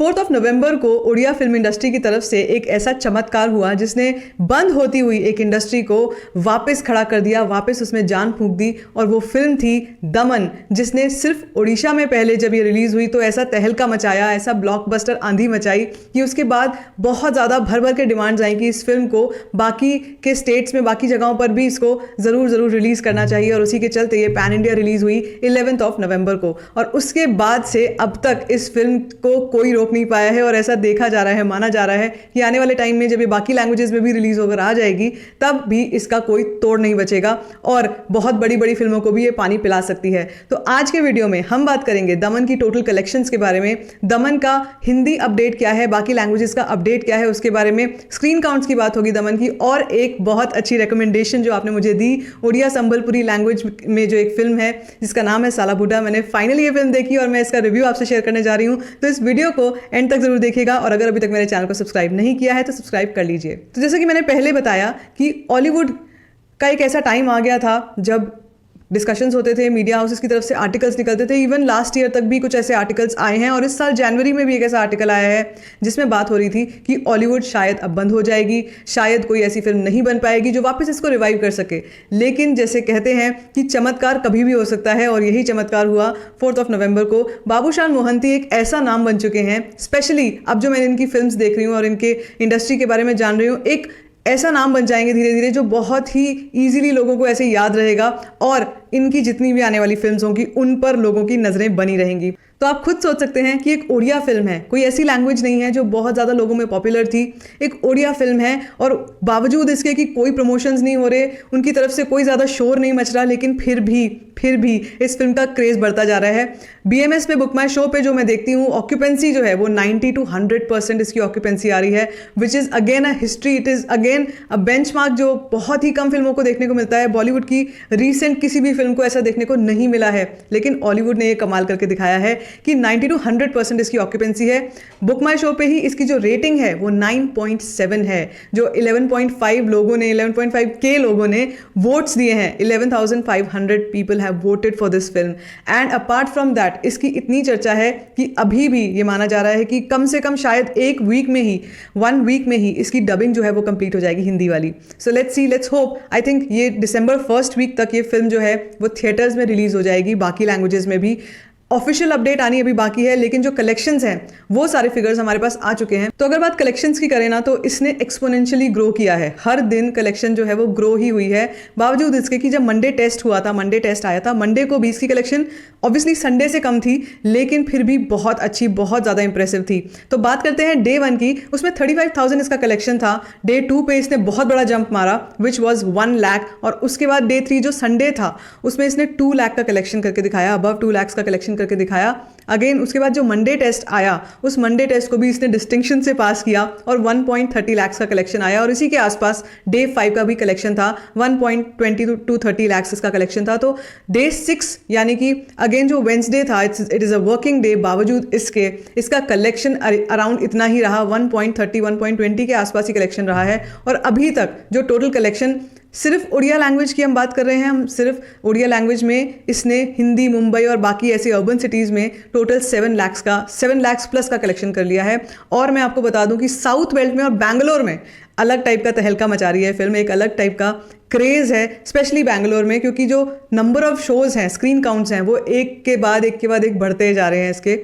4 नवंबर को Odia film industry की तरफ से एक ऐसा चमत्कार हुआ जिसने बंद होती हुई एक इंडस्ट्री को वापस खड़ा कर दिया, वापस उसमें जान फूंक दी। और वो फिल्म थी दमन, जिसने सिर्फ उड़ीसा में पहले जब ये रिलीज हुई तो ऐसा तहलका मचाया, ऐसा ब्लॉकबस्टर आंधी मचाई कि उसके बाद बहुत ज़्यादा भर भर के डिमांड्स आई कि इस फिल्म को बाकी के स्टेट्स में, बाकी जगहों पर भी इसको ज़रूर रिलीज़ करना चाहिए। और उसी के चलते ये पैन इंडिया रिलीज़ हुई 11 नवंबर को। और उसके बाद से अब तक इस फिल्म को कोई रोक नहीं पाया है और ऐसा देखा जा रहा है, माना जा रहा है कि आने वाले टाइम में जब ये बाकी लैंग्वेजेस में भी रिलीज होकर आ जाएगी तब भी इसका कोई तोड़ नहीं बचेगा और बहुत बड़ी बड़ी फिल्मों को भी ये पानी पिला सकती है। तो आज के वीडियो में हम बात करेंगे दमन की टोटल कलेक्शंस के बारे में, दमन का हिंदी अपडेट क्या है, बाकी लैंग्वेजेस का अपडेट क्या है उसके बारे में, स्क्रीन काउंट्स की बात होगी दमन की, और एक बहुत अच्छी रिकमेंडेशन जो आपने मुझे दी उड़िया संबलपुरी लैंग्वेज में जो एक फिल्म है जिसका नाम है साला बूढ़ा। मैंने फाइनली ये फिल्म देखी और मैं इसका रिव्यू आपसे शेयर करने जा रही हूँ, तो इस वीडियो को एंड तक जरूर देखिएगा। और अगर अभी तक मेरे चैनल को सब्सक्राइब नहीं किया है तो सब्सक्राइब कर लीजिए। तो जैसे कि मैंने पहले बताया कि हॉलीवुड का एक ऐसा टाइम आ गया था जब डिस्कशंस होते थे, मीडिया हाउसेस की तरफ से आर्टिकल्स निकलते थे। इवन लास्ट ईयर तक भी कुछ ऐसे आर्टिकल्स आए हैं और इस साल जनवरी में भी एक ऐसा आर्टिकल आया है जिसमें बात हो रही थी कि हॉलीवुड शायद अब बंद हो जाएगी, शायद कोई ऐसी फिल्म नहीं बन पाएगी जो वापस इसको रिवाइव कर सके। लेकिन जैसे कहते हैं कि चमत्कार कभी भी हो सकता है और यही चमत्कार हुआ 4 नवंबर को। बाबूशान मोहंती एक ऐसा नाम बन चुके हैं, स्पेशली अब जो मैं इनकी फिल्म्स देख रही हूँ और इनके इंडस्ट्री के बारे में जान रही हूँ, एक ऐसा नाम बन जाएंगे धीरे धीरे जो बहुत ही ईजिली लोगों को ऐसे याद रहेगा और इनकी जितनी भी आने वाली फिल्म्स होंगी उन पर लोगों की नज़रें बनी रहेंगी। तो आप खुद सोच सकते हैं कि एक ओडिया फिल्म है, कोई ऐसी लैंग्वेज नहीं है जो बहुत ज़्यादा लोगों में पॉपुलर थी, एक ओडिया फिल्म है और बावजूद इसके कि कोई प्रमोशंस नहीं हो रहे, उनकी तरफ से कोई ज़्यादा शोर नहीं मच रहा, लेकिन फिर भी इस फिल्म का क्रेज़ बढ़ता जा रहा है। BMS पे, बुक माई शो पे जो मैं देखती हूँ, ऑक्यूपेंसी जो है वो 90 to 100% इसकी ऑक्यूपेंसी आ रही है, which is again a history, it is again a benchmark जो बहुत ही कम फिल्मों को देखने को मिलता है। बॉलीवुड की रीसेंट किसी भी फिल्म को ऐसा देखने को नहीं मिला है, लेकिन हॉलीवुड ने ये कमाल करके दिखाया है कि 90 to 100% इसकी ऑक्यूपेंसी है। बुक माई शो पे ही इसकी जो रेटिंग है वो 9.7 है, जो 11.5 लोगों ने, 11.5 के लोगों ने वोट्स दिए हैं। 11,500 people have voted for this film. And apart from that इसकी इतनी चर्चा है कि अभी भी ये माना जा रहा है कि कम से कम शायद 1 वीक में ही इसकी डबिंग जो है वो कंप्लीट हो जाएगी हिंदी वाली। So let's see, let's hope. I think ये दिसंबर 1st वीक तक ये फिल्म जो है वो थिएटर्स में रिलीज हो जाएगी, बाकी लैंग्वेजेस में भी। ऑफिशियल अपडेट आनी अभी बाकी है, लेकिन जो कलेक्शंस हैं वो सारे फिगर्स हमारे पास आ चुके हैं। तो अगर बात कलेक्शंस की करें ना, तो इसने एक्सपोनेंशियली ग्रो किया है, हर दिन कलेक्शन जो है वो ग्रो ही हुई है। बावजूद इसके कि जब मंडे टेस्ट हुआ था, मंडे टेस्ट आया था, मंडे को भी इसकी कलेक्शन ऑब्वियसली संडे से कम थी, लेकिन फिर भी बहुत अच्छी, बहुत ज़्यादा इंप्रेसिव थी। तो बात करते हैं डे 1 की, उसमें 35,000 इसका कलेक्शन था। डे 2 पे इसने बहुत बड़ा जंप मारा विच वॉज 1 लाख, और उसके बाद डे 3 जो संडे था उसमें इसने 2 लाख का कलेक्शन करके दिखाया, अबव 2 लाख का कलेक्शन करके दिखाया। अगेन उसके बाद जो मंडे टेस्ट आया, उस मंडे टेस्ट को भी इसने डिस्टिंक्शन से पास किया और 1.30 लाख का कलेक्शन आया। और इसी के आसपास डे 5 का भी कलेक्शन था, 1.20 to 30 लाख इसका कलेक्शन था। तो डे 6 यानी कि अगेन जो वेंसडे था, it is a working day, बावजूद इसके इसका कलेक्शन अराउंड इतना ही रहा, 1.30 1.20 के आसपास ही कलेक्शन रहा है। और अभी तक जो टोटल कलेक्शन, सिर्फ उड़िया लैंग्वेज की हम बात कर रहे हैं, हम सिर्फ उड़िया लैंग्वेज में इसने हिंदी, मुंबई और बाकी ऐसी अर्बन सिटीज़ में टोटल 7 लाख प्लस का कलेक्शन कर लिया है। और मैं आपको बता दूं कि साउथ बेल्ट में और बैंगलोर में अलग टाइप का तहलका मचा रही है फिल्म, एक अलग टाइप का क्रेज़ है, स्पेशली बैंगलोर में, क्योंकि जो नंबर ऑफ शोज़ हैं, स्क्रीन काउंट्स हैं, वो एक के बाद एक बढ़ते जा रहे हैं इसके।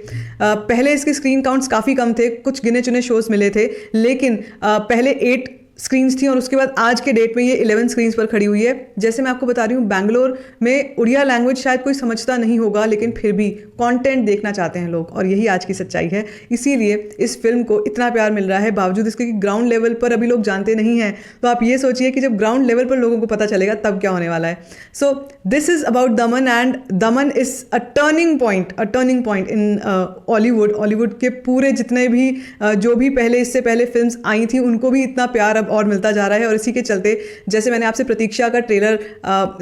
पहले इसके स्क्रीन काउंट्स काफ़ी कम थे, कुछ गिने चुने शोज़ मिले थे, लेकिन पहले 8 स्क्रीन्स थी और उसके बाद आज के डेट में ये 11 स्क्रीन्स पर खड़ी हुई है। जैसे मैं आपको बता रही हूँ, बैंगलोर में उड़िया लैंग्वेज शायद कोई समझता नहीं होगा, लेकिन फिर भी कंटेंट देखना चाहते हैं लोग, और यही आज की सच्चाई है। इसीलिए इस फिल्म को इतना प्यार मिल रहा है, बावजूद इसके कि ग्राउंड लेवल पर अभी लोग जानते नहीं हैं। तो आप ये सोचिए कि जब ग्राउंड लेवल पर लोगों को पता चलेगा तब क्या होने वाला है। So this is about Daman, and Daman is a turning point in Hollywood के पूरे जितने भी जो भी इससे पहले फिल्म्स आई थी उनको भी इतना प्यार और मिलता जा रहा है। और इसी के चलते, जैसे मैंने आपसे प्रतीक्षा का ट्रेलर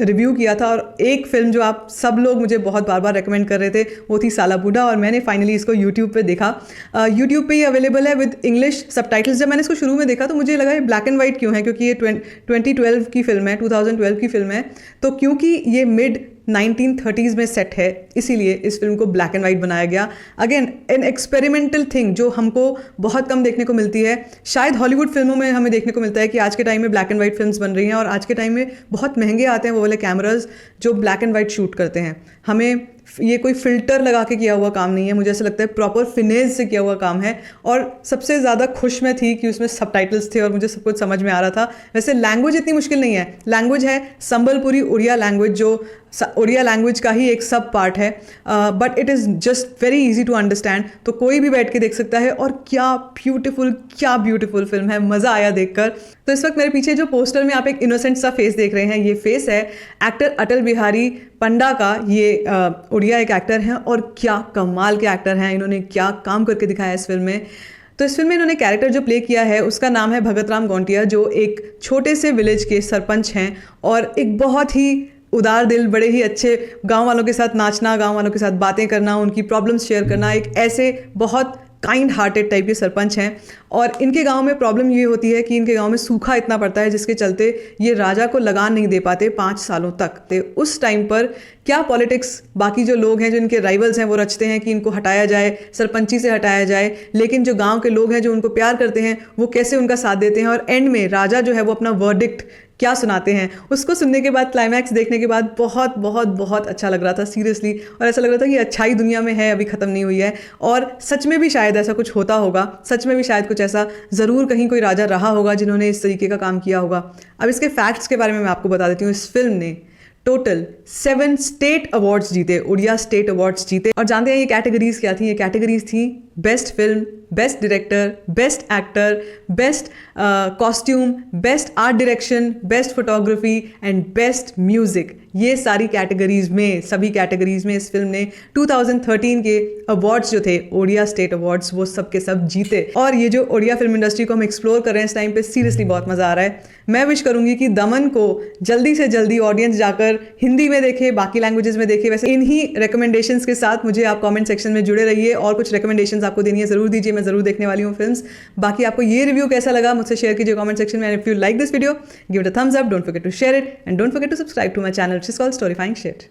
रिव्यू किया था, और एक फिल्म जो आप सब लोग मुझे बहुत बार रेकमेंड कर रहे थे वो थी साला बूढ़ा, और मैंने फाइनली इसको यूट्यूब पे देखा। यूट्यूब पे ये अवेलेबल है विद इंग्लिश सबटाइटल्स। जब मैंने इसको शुरू में देखा तो मुझे लगा ये ब्लैक एंड वाइट क्यों है, क्योंकि ये 2012 की फिल्म है, 2012 की फिल्म है। तो क्योंकि ये मिड 1930s में सेट है, इसीलिए इस फिल्म को ब्लैक एंड वाइट बनाया गया। अगेन एन एक्सपेरिमेंटल थिंग जो हमको बहुत कम देखने को मिलती है। शायद हॉलीवुड फिल्मों में हमें देखने को मिलता है कि आज के टाइम में ब्लैक एंड वाइट फिल्म्स बन रही हैं और आज के टाइम में बहुत महंगे आते हैं वो वाले कैमराज जो ब्लैक एंड वाइट शूट करते हैं। हमें ये कोई फिल्टर लगा के किया हुआ काम नहीं है, मुझे ऐसा लगता है प्रॉपर फिनेज से किया हुआ काम है। और सबसे ज़्यादा खुश मैं थी कि उसमें सबटाइटल्स थे और मुझे सब कुछ समझ में आ रहा था। वैसे लैंग्वेज इतनी मुश्किल नहीं है, लैंग्वेज है संबलपुरी उड़िया लैंग्वेज जो उड़िया लैंग्वेज का ही एक सब पार्ट है, but it is just very easy to understand. तो कोई भी बैठ के देख सकता है और क्या ब्यूटीफुल फिल्म है, मज़ा आया देखकर। तो इस वक्त मेरे पीछे जो पोस्टर में आप एक इनोसेंट सा फेस देख रहे हैं, ये फेस है एक्टर अटल बिहारी पंडा का। ये उड़िया एक एक्टर हैं और क्या कमाल के एक्टर हैं, इन्होंने क्या काम करके दिखाया इस फिल्म में। तो इस फिल्म में इन्होंने कैरेक्टर जो प्ले किया है उसका नाम है भगत राम गौंटिया, जो एक छोटे से विलेज के सरपंच हैं और एक बहुत ही उदार दिल, बड़े ही अच्छे, गांव वालों के साथ नाचना, गांव वालों के साथ बातें करना, उनकी प्रॉब्लम्स शेयर करना, एक ऐसे बहुत काइंड हार्टेड टाइप के सरपंच हैं। और इनके गांव में प्रॉब्लम ये होती है कि इनके गांव में सूखा इतना पड़ता है जिसके चलते ये राजा को लगान नहीं दे पाते 5 सालों तक। तो उस टाइम पर क्या पॉलिटिक्स बाकी जो लोग हैं जो इनके राइवल्स हैं वो रचते हैं कि इनको हटाया जाए, सरपंची से हटाया जाए, लेकिन जो गांव के लोग हैं जो उनको प्यार करते हैं वो कैसे उनका साथ देते हैं। और एंड में राजा जो है वो अपना वर्डिक्ट क्या सुनाते हैं, उसको सुनने के बाद, क्लाइमैक्स देखने के बाद बहुत अच्छा लग रहा था सीरियसली। और ऐसा लग रहा था कि अच्छाई दुनिया में है, अभी ख़त्म नहीं हुई है। और सच में भी शायद ऐसा कुछ होता होगा, सच में भी शायद कुछ ऐसा ज़रूर कहीं कोई राजा रहा होगा जिन्होंने इस तरीके का काम किया होगा। अब इसके फैक्ट्स के बारे में मैं आपको बता देती हूँ। इस फिल्म ने टोटल 7 स्टेट अवार्ड्स जीते, उड़िया स्टेट अवार्ड्स जीते। और जानते हैं ये कैटेगरीज क्या थी? ये कैटेगरीज थी best film, best director, best actor, best costume, best art direction, best photography and best music. ये सारी कैटेगरीज में, सभी कैटेगरीज में इस फिल्म ने 2013 के अवार्ड्स जो थे, ओडिया स्टेट अवार्ड्स, वो सब के सब जीते। और ये जो ओडिया फिल्म इंडस्ट्री को हम एक्सप्लोर कर रहे हैं इस टाइम पे, सीरियसली बहुत मज़ा आ रहा है। मैं विश करूंगी कि दमन को जल्दी से जल्दी ऑडियंस जाकर हिंदी में देखे, बाकी लैंग्वेजेस में देखे। वैसे इन्हीं रिकमेंडेशंस के साथ मुझे आप कमेंट सेक्शन में जुड़े रहिए और कुछ रिकमेंडेशंस आपको देनी है ज़रूर दीजिए, मैं ज़रूर देखने वाली हूँ फिल्म्स। बाकी आपको ये रिव्यू कैसा लगा मुझसे शेयर कीजिए कमेंट सेक्शन में। If you like this video, give it a thumbs up, don't forget to share it and don't forget to subscribe to my channel which is called storifying shit.